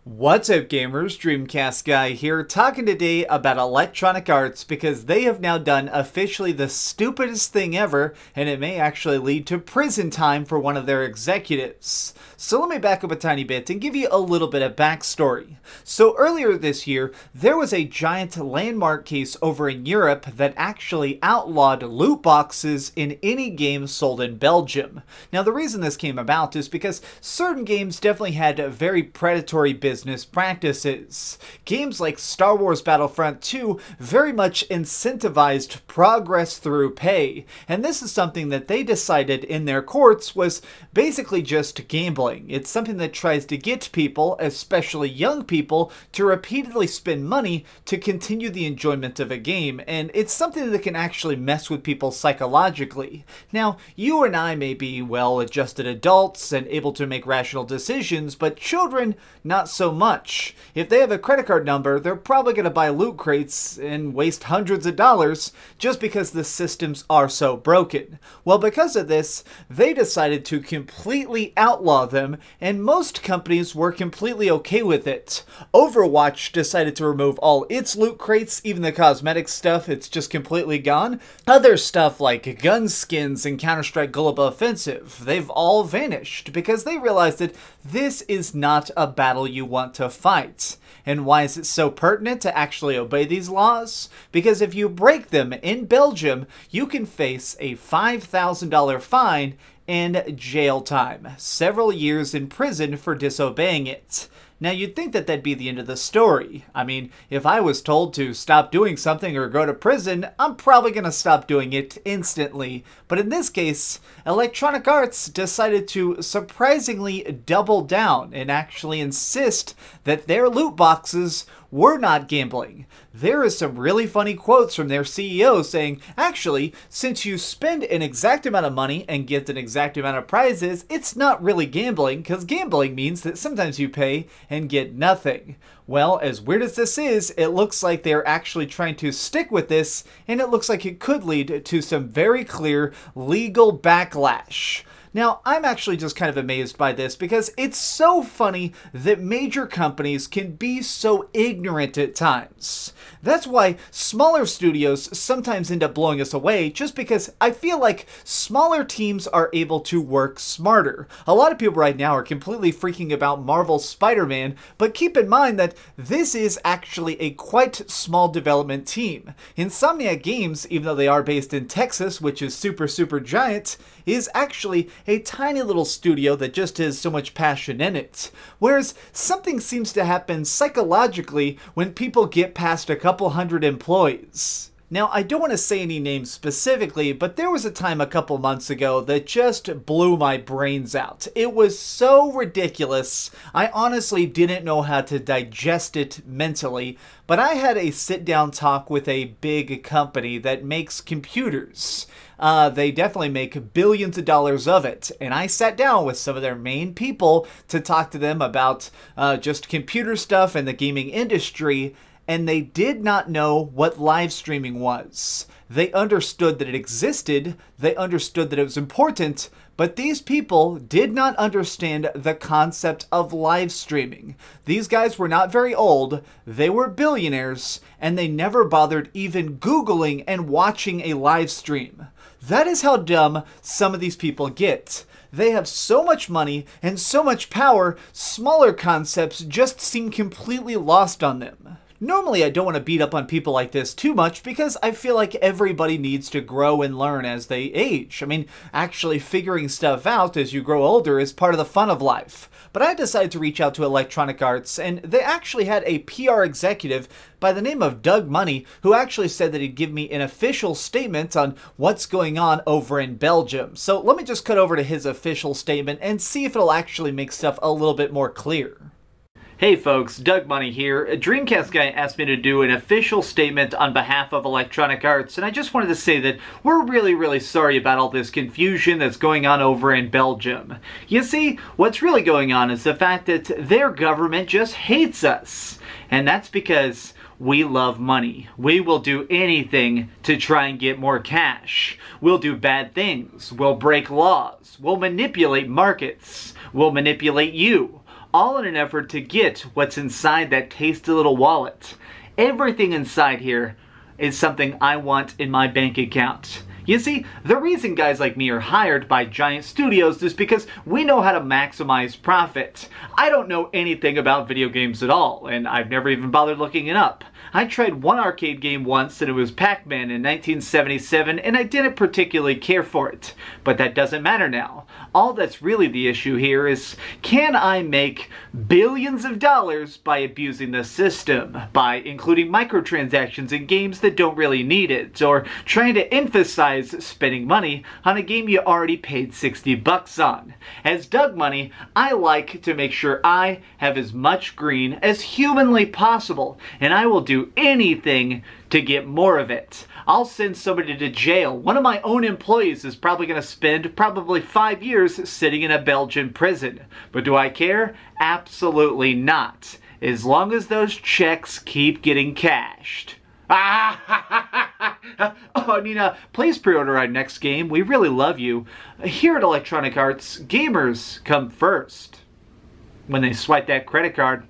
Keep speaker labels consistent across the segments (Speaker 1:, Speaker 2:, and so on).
Speaker 1: What's up gamers, DreamcastGuy here, talking today about Electronic Arts because they have now done officially the stupidest thing ever, and it may actually lead to prison time for one of their executives. So let me back up a tiny bit and give you a little bit of backstory. So earlier this year, there was a giant landmark case over in Europe that actually outlawed loot boxes in any game sold in Belgium. Now the reason this came about is because certain games definitely had very predatory business practices. Games like Star Wars Battlefront 2 very much incentivized progress through pay, and this is something that they decided in their courts was basically just gambling. It's something that tries to get people, especially young people, to repeatedly spend money to continue the enjoyment of a game, and it's something that can actually mess with people psychologically. Now, you and I may be well-adjusted adults and able to make rational decisions, but children, not so much. If they have a credit card number, they're probably going to buy loot crates and waste hundreds of dollars just because the systems are so broken. Well, because of this, they decided to completely outlaw them, and most companies were completely okay with it. Overwatch decided to remove all its loot crates, even the cosmetic stuff, it's just completely gone. Other stuff like gun skins and Counter-Strike Global Offensive, they've all vanished because they realized that this is not a battle you want to fight. And why is it so pertinent to actually obey these laws? Because if you break them in Belgium, you can face a $5,000 fine and jail time, several years in prison for disobeying it. Now you'd think that that'd be the end of the story. I mean, if I was told to stop doing something or go to prison, I'm probably gonna stop doing it instantly. But in this case, Electronic Arts decided to surprisingly double down and actually insist that their loot boxes were not gambling. There is some really funny quotes from their CEO saying, actually, since you spend an exact amount of money and get an exact amount of prizes, it's not really gambling, because gambling means that sometimes you pay and get nothing. Well, as weird as this is, it looks like they're actually trying to stick with this, and it looks like it could lead to some very clear legal backlash. Now, I'm actually just kind of amazed by this because it's so funny that major companies can be so ignorant at times. That's why smaller studios sometimes end up blowing us away, just because I feel like smaller teams are able to work smarter. A lot of people right now are completely freaking about Marvel's Spider-Man, but keep in mind that this is actually a quite small development team. Insomniac Games, even though they are based in Texas, which is super giant, is actually a tiny little studio that just has so much passion in it. Whereas something seems to happen psychologically when people get past a couple hundred employees. Now, I don't want to say any names specifically, but there was a time a couple months ago that just blew my brains out. It was so ridiculous, I honestly didn't know how to digest it mentally, but I had a sit-down talk with a big company that makes computers. They definitely make billions of dollars of it, and I sat down with some of their main people to talk to them about just computer stuff and the gaming industry, and they did not know what live streaming was. They understood that it existed, they understood that it was important, but these people did not understand the concept of live streaming. These guys were not very old, they were billionaires, and they never bothered even Googling and watching a live stream. That is how dumb some of these people get. They have so much money and so much power, smaller concepts just seem completely lost on them. Normally, I don't want to beat up on people like this too much because I feel like everybody needs to grow and learn as they age. I mean, actually figuring stuff out as you grow older is part of the fun of life. But I decided to reach out to Electronic Arts, and they actually had a PR executive by the name of Doug Money who actually said that he'd give me an official statement on what's going on over in Belgium. So let me just cut over to his official statement and see if it'll actually make stuff a little bit more clear. Hey folks, Doug Money here. DreamcastGuy asked me to do an official statement on behalf of Electronic Arts, and I just wanted to say that we're really sorry about all this confusion that's going on over in Belgium. You see, what's really going on is the fact that their government just hates us. And that's because we love money. We will do anything to try and get more cash. We'll do bad things. We'll break laws. We'll manipulate markets. We'll manipulate you. All in an effort to get what's inside that tasty little wallet. Everything inside here is something I want in my bank account. You see, the reason guys like me are hired by giant studios is because we know how to maximize profit. I don't know anything about video games at all, and I've never even bothered looking it up. I tried one arcade game once, and it was Pac-Man in 1977, and I didn't particularly care for it. But that doesn't matter now. All that's really the issue here is, can I make billions of dollars by abusing the system? By including microtransactions in games that don't really need it, or trying to emphasize spending money on a game you already paid 60 bucks on. As Doug Money, I like to make sure I have as much green as humanly possible, and I will do anything to get more of it. I'll send somebody to jail. One of my own employees is probably going to spend probably 5 years sitting in a Belgian prison. But do I care? Absolutely not. As long as those checks keep getting cashed. Oh, Nina, please pre-order our next game. We really love you. Here at Electronic Arts, gamers come first. When they swipe that credit card.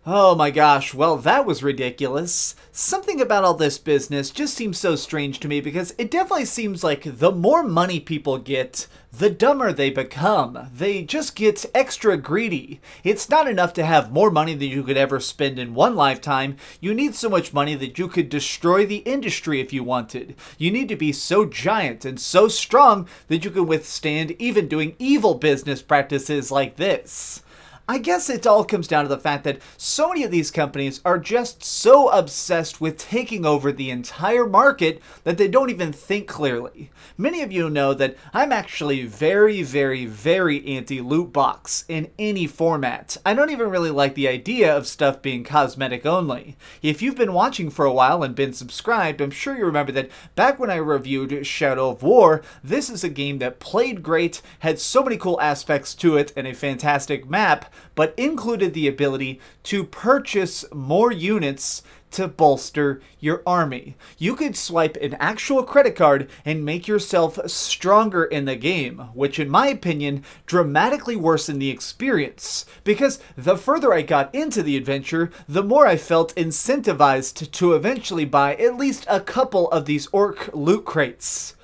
Speaker 1: Oh my gosh, well that was ridiculous. Something about all this business just seems so strange to me because it definitely seems like the more money people get, the dumber they become. They just get extra greedy. It's not enough to have more money than you could ever spend in one lifetime. You need so much money that you could destroy the industry if you wanted. You need to be so giant and so strong that you can withstand even doing evil business practices like this. I guess it all comes down to the fact that so many of these companies are just so obsessed with taking over the entire market that they don't even think clearly. Many of you know that I'm actually very, very, very anti-loot box in any format. I don't even really like the idea of stuff being cosmetic only. If you've been watching for a while and been subscribed, I'm sure you remember that back when I reviewed Shadow of War, this is a game that played great, had so many cool aspects to it, and a fantastic map, but included the ability to purchase more units to bolster your army. You could swipe an actual credit card and make yourself stronger in the game, which in my opinion dramatically worsened the experience, because the further I got into the adventure, the more I felt incentivized to eventually buy at least a couple of these orc loot crates.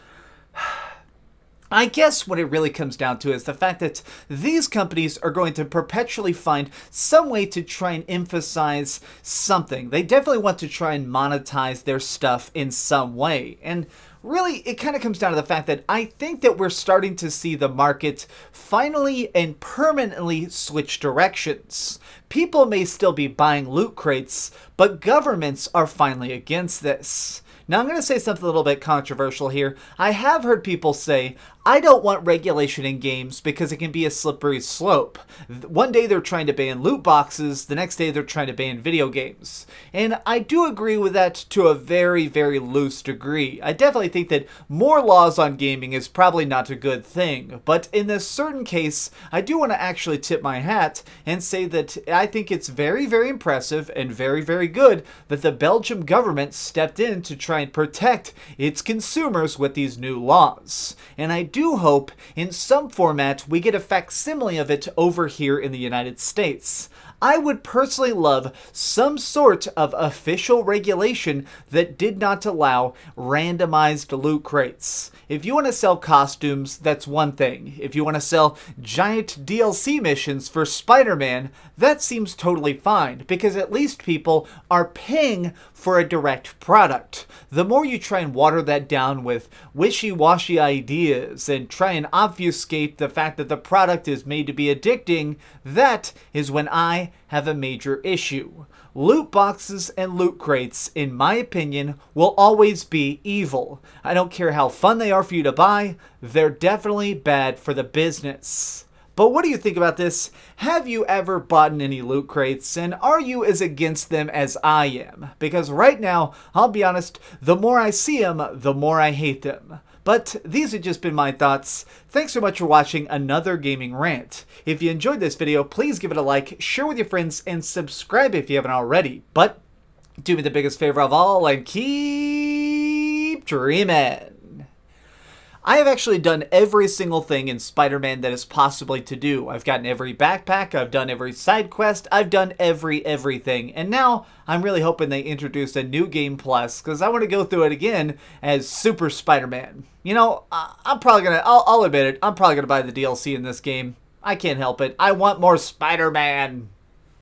Speaker 1: I guess what it really comes down to is the fact that these companies are going to perpetually find some way to try and emphasize something. They definitely want to try and monetize their stuff in some way. And really, it kind of comes down to the fact that I think that we're starting to see the market finally and permanently switch directions. People may still be buying loot crates, but governments are finally against this. Now, I'm going to say something a little bit controversial here. I have heard people say, I don't want regulation in games because it can be a slippery slope. One day they're trying to ban loot boxes, the next day they're trying to ban video games. And I do agree with that to a very, very loose degree. I definitely think that more laws on gaming is probably not a good thing. But in this certain case, I do want to actually tip my hat and say that I think it's very, very impressive and very, very good that the Belgian government stepped in to try and protect its consumers with these new laws. And I do hope in some format we get a facsimile of it over here in the United States. I would personally love some sort of official regulation that did not allow randomized loot crates. If you want to sell costumes, that's one thing. If you want to sell giant DLC missions for Spider-Man, that seems totally fine, because at least people are paying for a direct product. The more you try and water that down with wishy-washy ideas and try and obfuscate the fact that the product is made to be addicting, that is when I have a major issue. Loot boxes and loot crates, in my opinion, will always be evil. I don't care how fun they are for you to buy, they're definitely bad for the business. But what do you think about this? Have you ever bought any loot crates, and are you as against them as I am? Because right now, I'll be honest, the more I see them, the more I hate them. But these have just been my thoughts. Thanks so much for watching another gaming rant. If you enjoyed this video, please give it a like, share with your friends, and subscribe if you haven't already. But do me the biggest favor of all and keep dreaming. I have actually done every single thing in Spider-Man that is possibly to do. I've gotten every backpack, I've done every side quest, I've done everything. And now I'm really hoping they introduce a new game plus, because I want to go through it again as Super Spider-Man. You know, I'm probably gonna, I'll admit it, I'm probably gonna buy the DLC in this game. I can't help it. I want more Spider-Man.